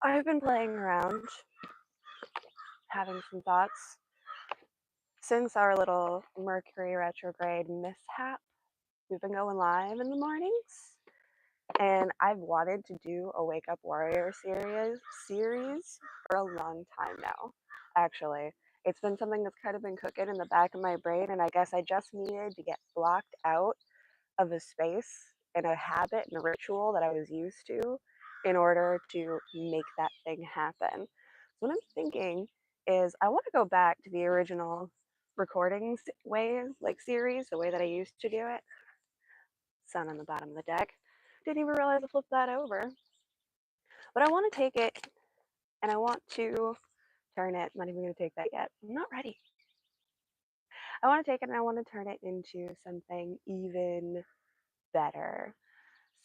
I've been playing around, having some thoughts. Since our little Mercury retrograde mishap, we've been going live in the mornings, and I've wanted to do a Wake Up Warrior series for a long time now. Actually, it's been something that's kind of been cooking in the back of my brain, and I guess I just needed to get blocked out of a space and a habit and a ritual that I was used to in order to make that thing happen. So what I'm thinking is I want to go back to the original recordings way, like series, the way that I used to do it. Sun on the bottom of the deck. Didn't even realize I flipped that over. But I want to take it and I want to turn it. I'm not even going to take that yet. I'm not ready. I want to take it and I want to turn it into something even better.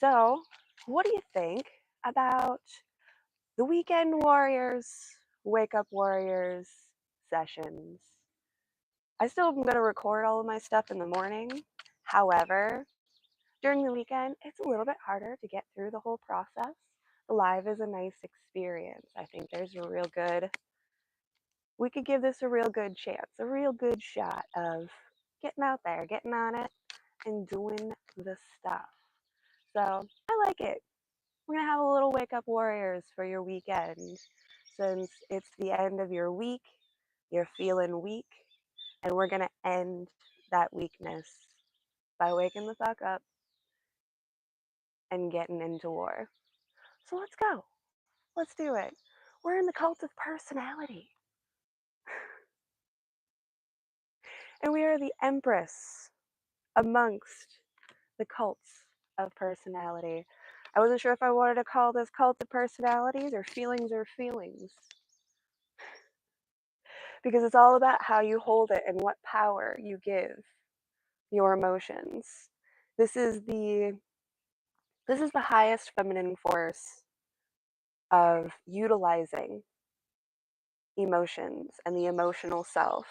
So, what do you think about the Weekend Warriors, Wake Up Warriors sessions? I still am going to record all of my stuff in the morning. However, during the weekend, it's a little bit harder to get through the whole process. The live is a nice experience. I think there's a real good, we could give this a real good chance, a real good shot of getting out there, getting on it, and doing the stuff. So I like it. We're going to have a little Wake Up Warriors for your weekend. Since it's the end of your week, you're feeling weak, and we're going to end that weakness by waking the fuck up and getting into war. So let's go. Let's do it. We're in the cult of personality. And we are the empress amongst the cults of personality. I wasn't sure if I wanted to call this cult of personalities or feelings, because it's all about how you hold it and what power you give your emotions. This is the highest feminine force of utilizing emotions and the emotional self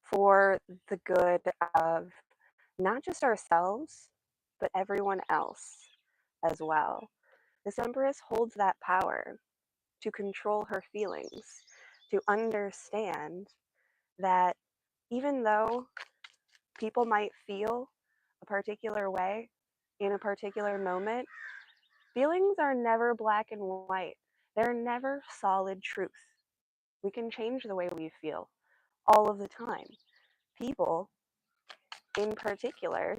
for the good of not just ourselves, but everyone else as well. This Empress holds that power to control her feelings, to understand that even though people might feel a particular way in a particular moment, feelings are never black and white. They're never solid truth. We can change the way we feel all of the time. People, in particular,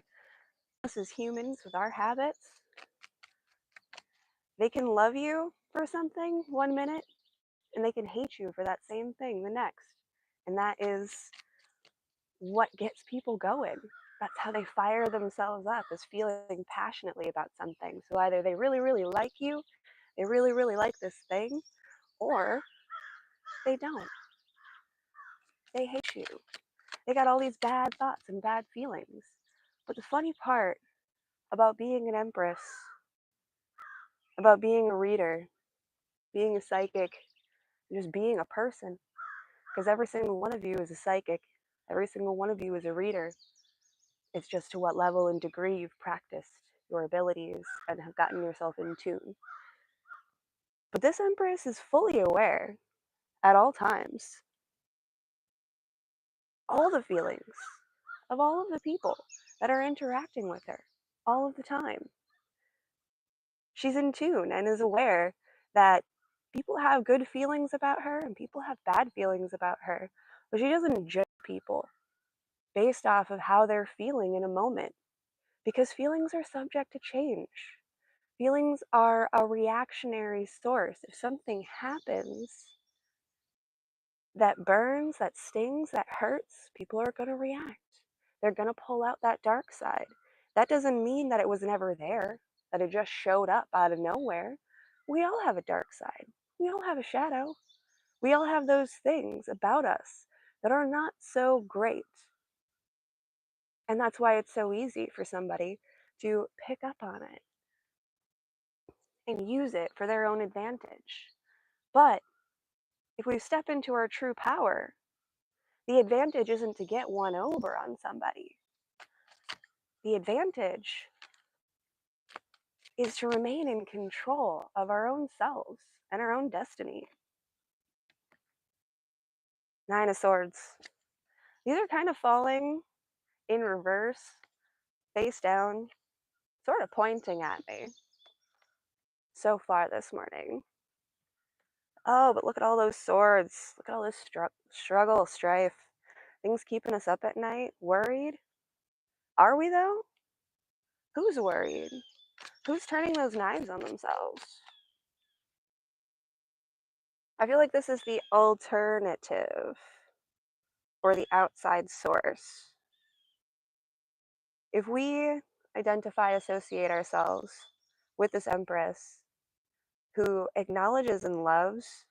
us as humans with our habits, they can love you for something 1 minute and they can hate you for that same thing the next. And that is what gets people going. That's how they fire themselves up, is feeling passionately about something. So either they really, really like you, they really, really like this thing, or they don't. They hate you. They got all these bad thoughts and bad feelings. But the funny part about being an empress, about being a reader, being a psychic, just being a person, because every single one of you is a psychic, every single one of you is a reader. It's just to what level and degree you've practiced your abilities and have gotten yourself in tune. But this Empress is fully aware at all times, all the feelings of all of the people that are interacting with her all of the time. She's in tune and is aware that people have good feelings about her and people have bad feelings about her, but she doesn't judge people based off of how they're feeling in a moment, because feelings are subject to change. Feelings are a reactionary source. If something happens that burns, that stings, that hurts, people are going to react. They're going to pull out that dark side. That doesn't mean that it was never there, that it just showed up out of nowhere. We all have a dark side. We all have a shadow. We all have those things about us that are not so great. And that's why it's so easy for somebody to pick up on it and use it for their own advantage. But if we step into our true power, the advantage isn't to get one over on somebody. The advantage is to remain in control of our own selves and our own destiny. Nine of Swords. These are kind of falling in reverse, face down, sort of pointing at me so far this morning. Oh, but look at all those swords. Look at all this struggle, strife. Things keeping us up at night. Worried? Are we, though? Who's worried? Who's turning those knives on themselves? I feel like this is the alternative or the outside source. If we associate ourselves with this Empress who acknowledges and loves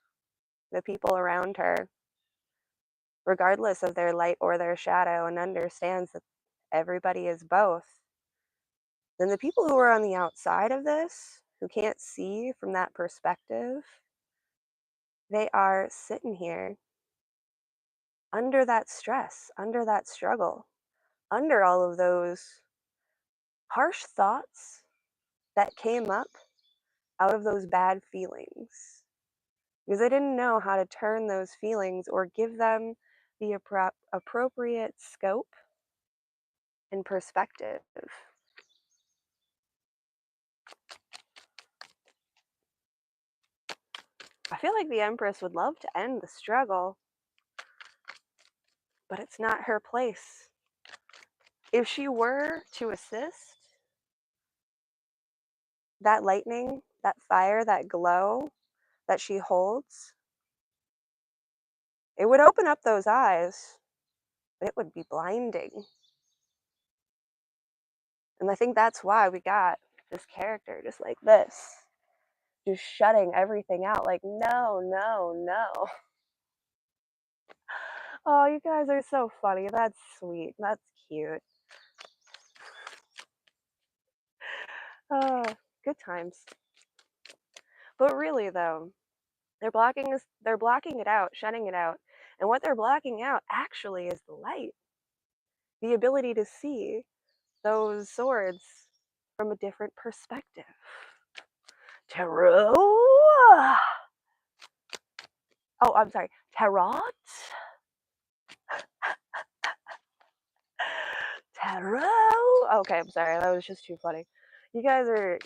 the people around her, regardless of their light or their shadow, and understands that everybody is both, then the people who are on the outside of this, who can't see from that perspective, they are sitting here under that stress, under that struggle, under all of those harsh thoughts that came up out of those bad feelings. Because they didn't know how to turn those feelings or give them the appropriate scope and perspective. I feel like the Empress would love to end the struggle, but it's not her place. If she were to assist, that lightning, that fire, that glow that she holds, it would open up those eyes, but it would be blinding. And I think that's why we got this character just like this, just shutting everything out, like, no, no, no. Oh, you guys are so funny. That's sweet. That's cute. Oh, good times. But really, though, they're blocking it out, shutting it out. And what they're blocking out actually is the light, the ability to see those swords from a different perspective. Tarot. Oh, I'm sorry. Tarot. Tarot. Okay, I'm sorry. That was just too funny. You guys you're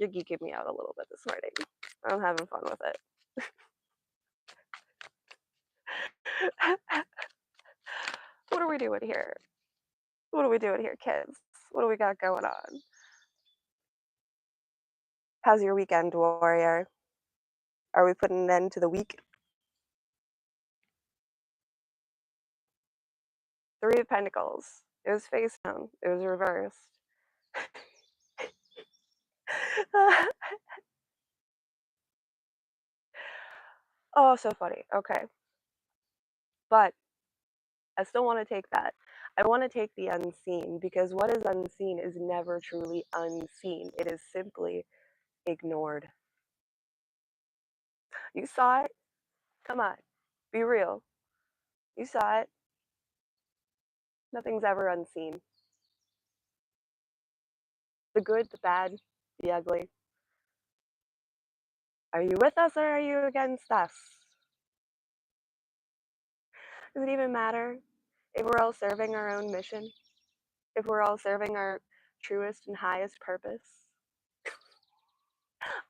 geeking me out a little bit this morning. I'm having fun with it. What are we doing here? What are we doing here, kids? What do we got going on? How's your weekend, warrior? Are we putting an end to the week? Three of Pentacles. It was face down. It was reversed. Oh, so funny. Okay. But I still want to take that. I want to take the unseen, because what is unseen is never truly unseen. It is simply ignored. You saw it? Come on. Be real. You saw it. Nothing's ever unseen. The good, the bad, the ugly. Are you with us or are you against us? Does it even matter if we're all serving our own mission? If we're all serving our truest and highest purpose?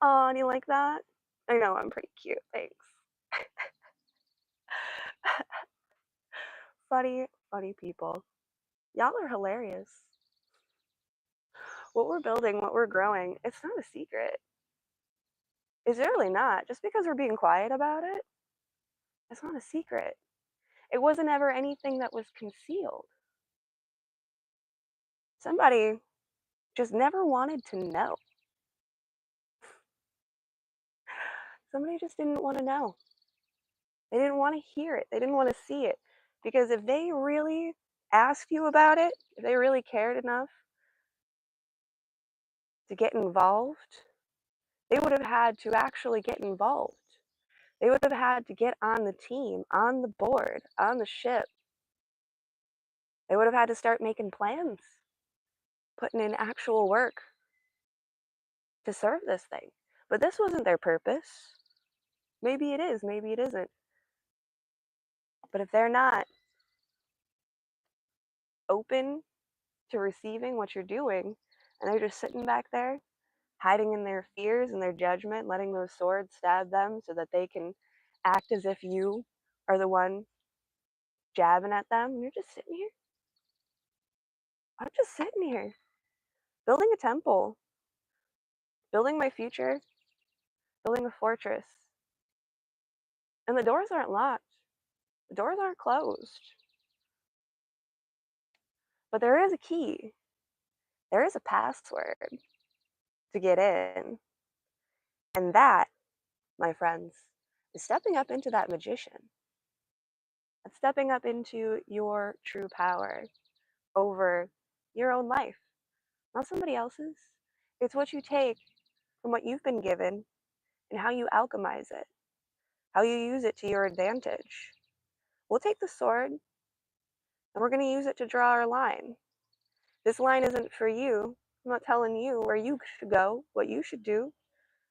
Oh, and you like that? I know I'm pretty cute, thanks. Funny, funny people. Y'all are hilarious. What we're building, what we're growing, it's not a secret. It's really not. Just because we're being quiet about it, it's not a secret. It wasn't ever anything that was concealed. Somebody just never wanted to know. Somebody just didn't want to know. They didn't want to hear it. They didn't want to see it. Because if they really asked you about it, if they really cared enough to get involved, they would have had to actually get involved. They would have had to get on the team, on the board, on the ship. They would have had to start making plans, putting in actual work. to serve this thing. But this wasn't their purpose. Maybe it is, maybe it isn't. But if they're not open to receiving what you're doing and they're just sitting back there, hiding in their fears and their judgment, letting those swords stab them so that they can act as if you are the one jabbing at them, and you're just sitting here. I'm just sitting here, building a temple, building my future, building a fortress. And the doors aren't locked, the doors aren't closed. But there is a key, there is a password to get in. And that, my friends, is stepping up into that magician. That's stepping up into your true power over your own life, not somebody else's. It's what you take from what you've been given and how you alchemize it, how you use it to your advantage. We'll take the sword and we're going to use it to draw our line. This line isn't for you. I'm not telling you where you should go, what you should do.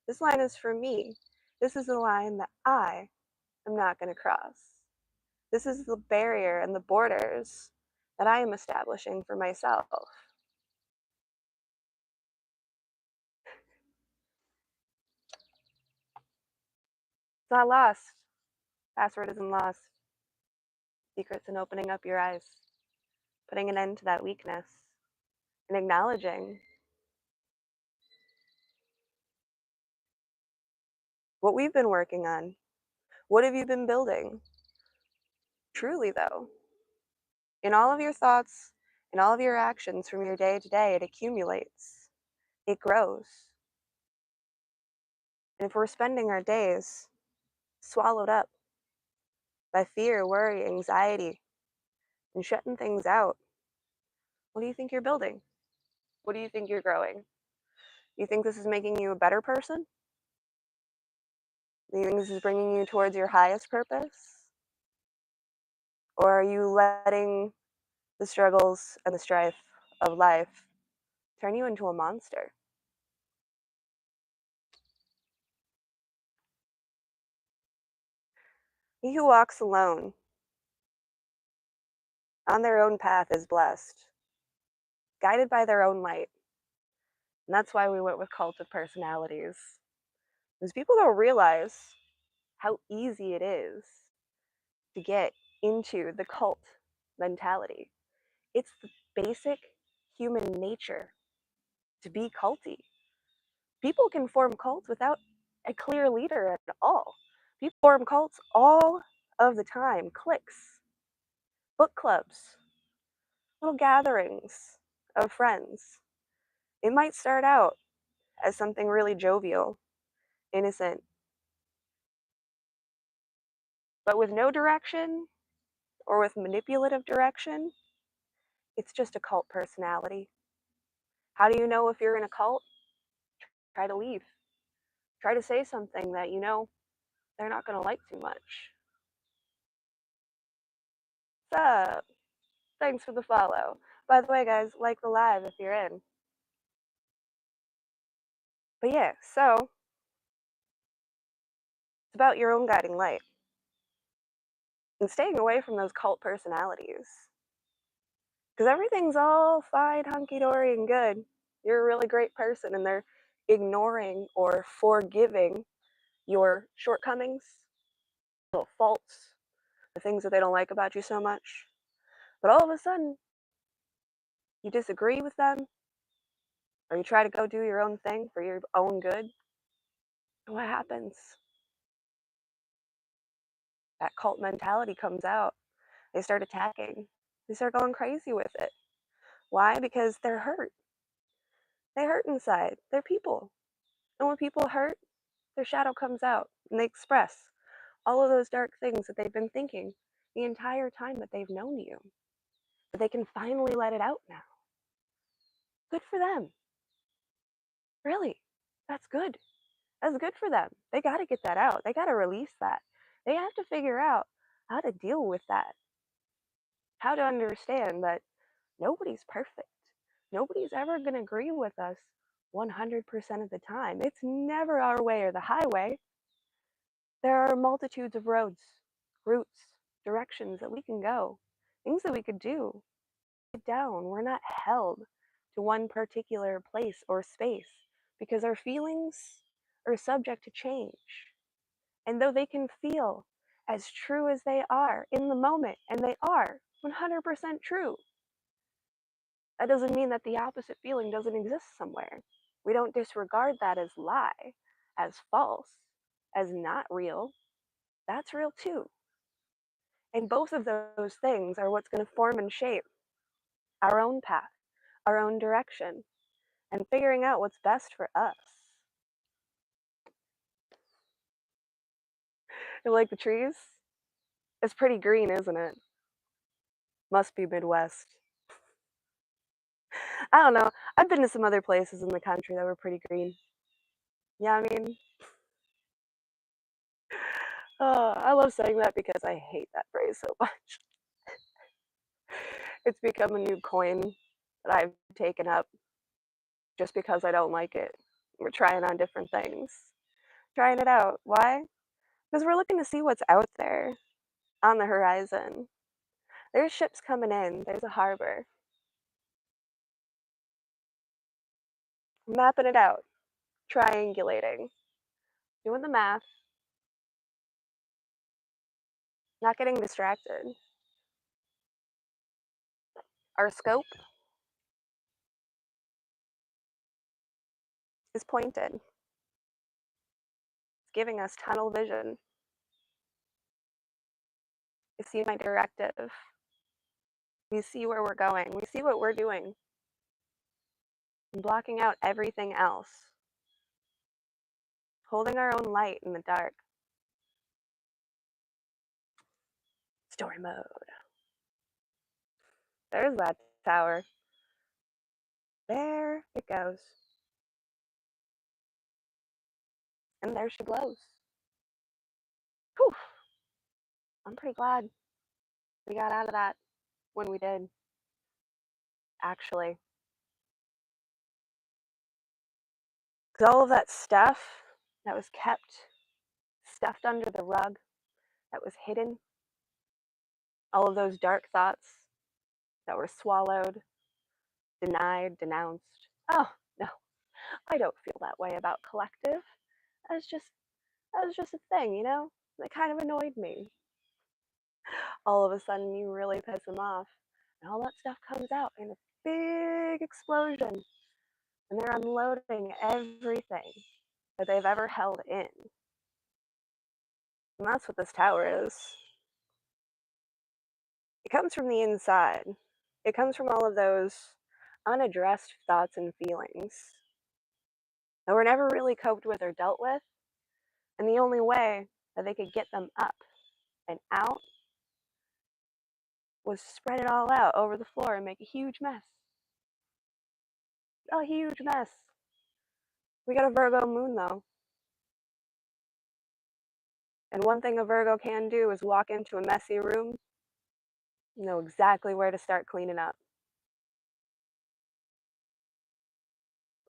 This line is for me. This is the line that I am not going to cross. This is the barrier and the borders that I am establishing for myself. It's not lost. Password isn't lost. Secrets in opening up your eyes, putting an end to that weakness, and acknowledging what we've been working on. What have you been building? Truly, though, in all of your thoughts, in all of your actions from your day to day, it accumulates, it grows. And if we're spending our days swallowed up by fear, worry, anxiety, and shutting things out, what do you think you're building? What do you think you're growing? You think this is making you a better person? Do you think this is bringing you towards your highest purpose? Or are you letting the struggles and the strife of life turn you into a monster? He who walks alone on their own path is blessed, guided by their own light. And that's why we went with cult of personalities. Because people don't realize how easy it is to get into the cult mentality. It's the basic human nature to be culty. People can form cults without a clear leader at all. People form cults all of the time, cliques, book clubs, little gatherings of friends. It might start out as something really jovial, innocent, but with no direction or with manipulative direction, it's just a cult personality. How do you know if you're in a cult? Try to leave. Try to say something that you know they're not going to like too much. What's up? Thanks for the follow. By the way, guys, like the live if you're in. But yeah, so it's about your own guiding light and staying away from those cult personalities. Because everything's all fine, hunky dory, and good. You're a really great person, and they're ignoring or forgiving your shortcomings, little faults, the things that they don't like about you so much. But all of a sudden, you disagree with them, or you try to go do your own thing for your own good. And what happens? That cult mentality comes out. They start attacking. They start going crazy with it. Why? Because they're hurt. They hurt inside. They're people. And when people hurt, their shadow comes out and they express all of those dark things that they've been thinking the entire time that they've known you. But they can finally let it out now. Good for them. Really. That's good. That's good for them. They got to get that out. They got to release that. They have to figure out how to deal with that. How to understand that nobody's perfect. Nobody's ever going to agree with us 100% of the time. It's never our way or the highway. There are multitudes of roads, routes, directions that we can go, things that we could do. Down, we're not held to one particular place or space because our feelings are subject to change. And though they can feel as true as they are in the moment, and they are 100% true, that doesn't mean that the opposite feeling doesn't exist somewhere. We don't disregard that as lie, as false, as not real. That's real too. And both of those things are what's going to form and shape our own path, our own direction, and figuring out what's best for us. You like the trees? It's pretty green, isn't it? Must be Midwest. I don't know. I've been to some other places in the country that were pretty green. Yeah, I mean, I love saying that because I hate that phrase so much. It's become a new coin that I've taken up just because I don't like it. We're trying on different things, trying it out. Why? Because we're looking to see what's out there on the horizon. There's ships coming in, there's a harbor. Mapping it out, triangulating, doing the math, not getting distracted. Our scope is pointed. It's giving us tunnel vision. We see my directive. We see where we're going. We see what we're doing. Blocking out everything else. Holding our own light in the dark. Story mode. There's that tower. There it goes. And there she glows. Whew. I'm pretty glad we got out of that when we did, actually. Because all of that stuff that was kept stuffed under the rug, that was hidden, all of those dark thoughts that were swallowed, denied, denounced. Oh, no, I don't feel that way about collective. That was just a thing, you know? It kind of annoyed me. All of a sudden, you really piss them off, and all that stuff comes out in a big explosion, and they're unloading everything that they've ever held in. And that's what this tower is. It comes from the inside. It comes from all of those unaddressed thoughts and feelings that were never really coped with or dealt with. And the only way that they could get them up and out was spread it all out over the floor and make a huge mess. A huge mess. We got a Virgo moon though. And one thing a Virgo can do is walk into a messy room, know exactly where to start cleaning up.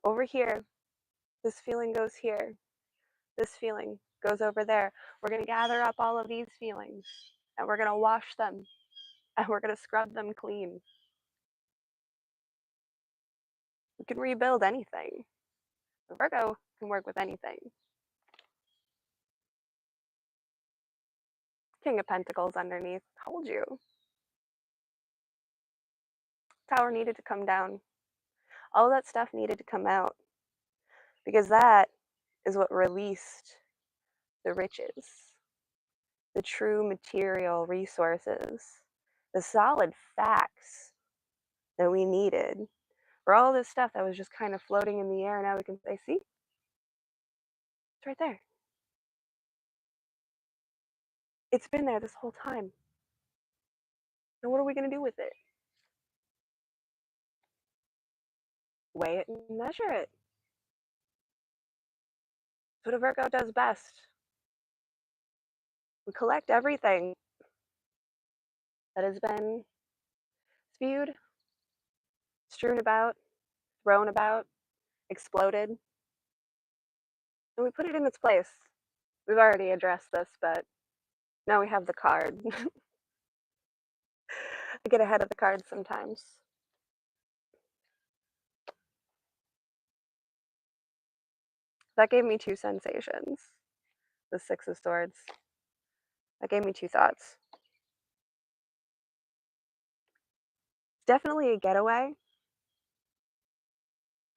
Over here, this feeling goes here. This feeling goes over there. We're going to gather up all of these feelings and we're going to wash them and we're going to scrub them clean. We can rebuild anything. Virgo can work with anything. King of Pentacles underneath. Told you. Tower needed to come down. All that stuff needed to come out because that is what released the riches, the true material resources, the solid facts that we needed for all this stuff that was just kind of floating in the air. Now we can say, see, it's right there. It's been there this whole time. Now what are we going to do with it? Weigh it and measure it. That's what a Virgo does best. We collect everything that has been spewed, strewn about, thrown about, exploded, and we put it in its place. We've already addressed this, but now we have the card. I get ahead of the cards sometimes. That gave me two sensations. The Six of Swords. That gave me two thoughts. Definitely a getaway.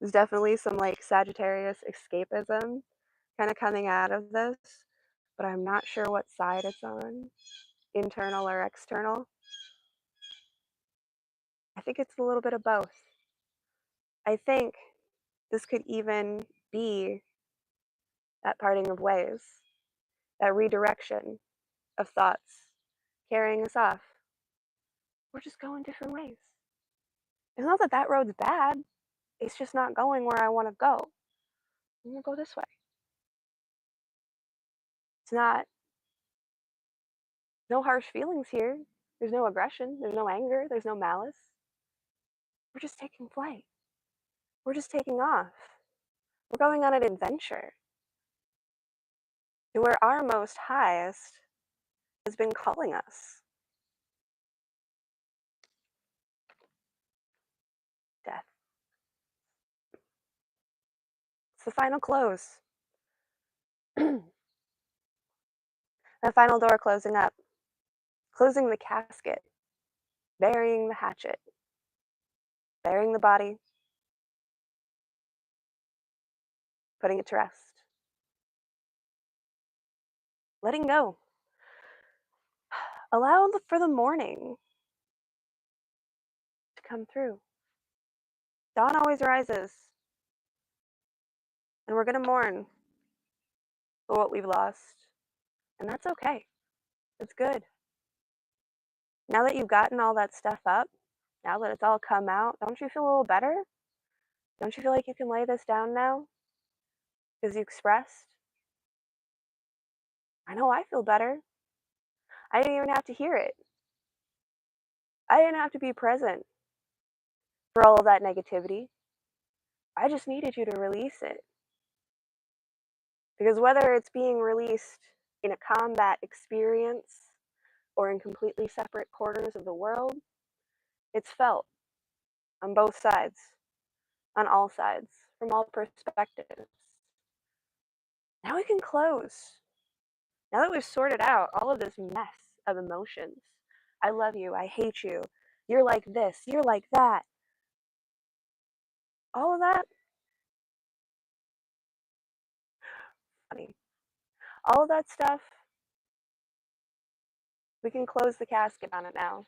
There's definitely some like Sagittarius escapism kind of coming out of this, but I'm not sure what side it's on, internal or external. I think it's a little bit of both. I think this could even be that parting of ways, that redirection of thoughts carrying us off. We're just going different ways. It's not that that road's bad, it's just not going where I want to go. I'm going to go this way. It's not, no harsh feelings here. There's no aggression, there's no anger, there's no malice. We're just taking flight. We're just taking off. We're going on an adventure. And where our most highest has been calling us. Death. It's the final close. That final door closing up. Closing the casket. Burying the hatchet. Burying the body. Putting it to rest. Letting go. Allow for the morning to come through. Dawn always rises. And we're going to mourn for what we've lost. And that's okay. It's good. Now that you've gotten all that stuff up, now that it's all come out, don't you feel a little better? Don't you feel like you can lay this down now? Because you expressed? I know I feel better. I didn't even have to hear it. I didn't have to be present for all of that negativity. I just needed you to release it. Because whether it's being released in a combat experience or in completely separate corners of the world, it's felt on both sides, on all sides, from all perspectives. Now we can close. Now that we've sorted out all of this mess of emotions, I love you, I hate you, you're like this, you're like that, all of that, funny, all of that stuff, we can close the casket on it now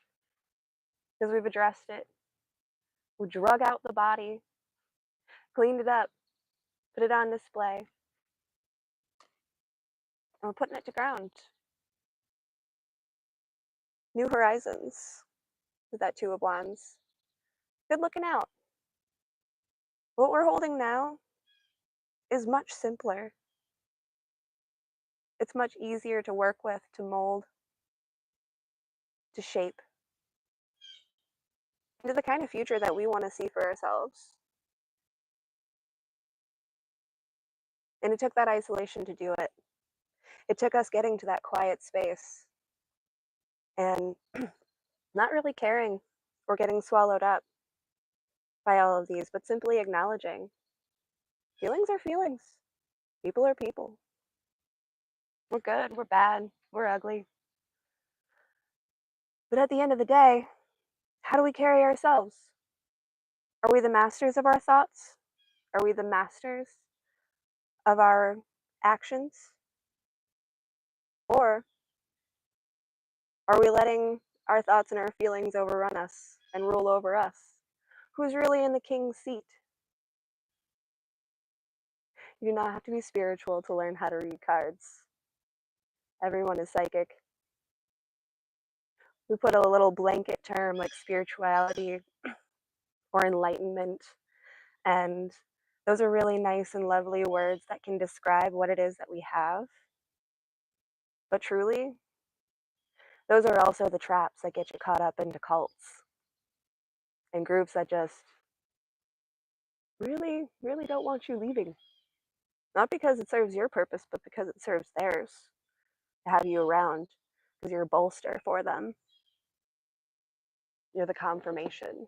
because we've addressed it. We drug out the body, cleaned it up, put it on display, and we're putting it to ground. New horizons with that Two of Wands. Good looking out. What we're holding now is much simpler. It's much easier to work with, to mold, to shape into the kind of future that we want to see for ourselves. And it took that isolation to do it. It took us getting to that quiet space and not really caring or getting swallowed up by all of these, but simply acknowledging feelings are feelings. People are people. We're good, we're bad, we're ugly. But at the end of the day, how do we carry ourselves? Are we the masters of our thoughts? Are we the masters of our actions? Or are we letting our thoughts and our feelings overrun us and rule over us? Who's really in the king's seat? You do not have to be spiritual to learn how to read cards. Everyone is psychic. We put a little blanket term like spirituality or enlightenment, and those are really nice and lovely words that can describe what it is that we have. But truly, those are also the traps that get you caught up into cults and groups that just really, really don't want you leaving. Not because it serves your purpose, but because it serves theirs to have you around, because you're a bolster for them. You're the confirmation.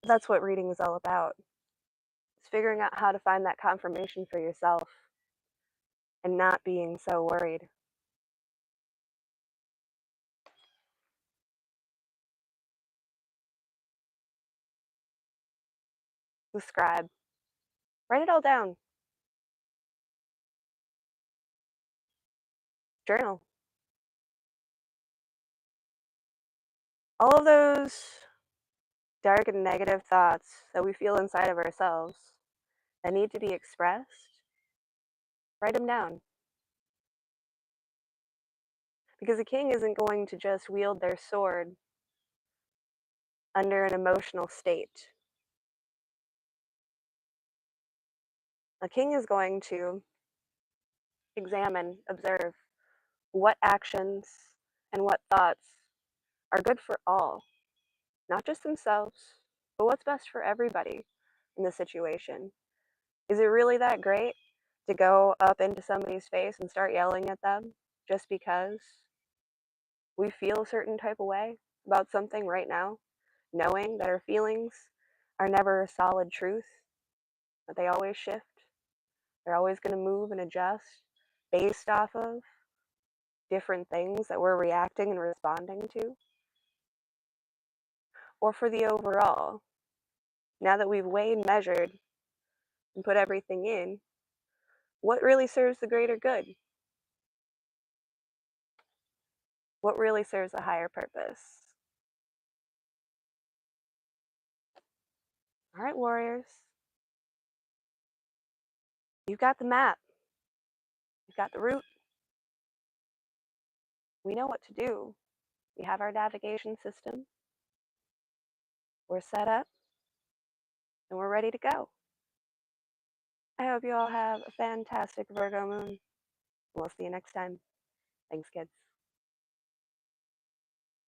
That's what reading is all about. It's figuring out how to find that confirmation for yourself and not being so worried. The scribe. Write it all down. Journal. All of those dark and negative thoughts that we feel inside of ourselves that need to be expressed, write them down. Because a king isn't going to just wield their sword under an emotional state. A king is going to examine, observe what actions and what thoughts are good for all, not just themselves, but what's best for everybody in the situation. Is it really that great to go up into somebody's face and start yelling at them just because we feel a certain type of way about something right now, knowing that our feelings are never a solid truth, that they always shift? They're always going to move and adjust based off of different things that we're reacting and responding to? Or for the overall, now that we've weighed, measured, and put everything in, what really serves the greater good? What really serves a higher purpose? All right, warriors, you've got the map, you've got the route, we know what to do. We have our navigation system, we're set up, and we're ready to go. I hope you all have a fantastic Virgo moon. We'll see you next time. Thanks, kids.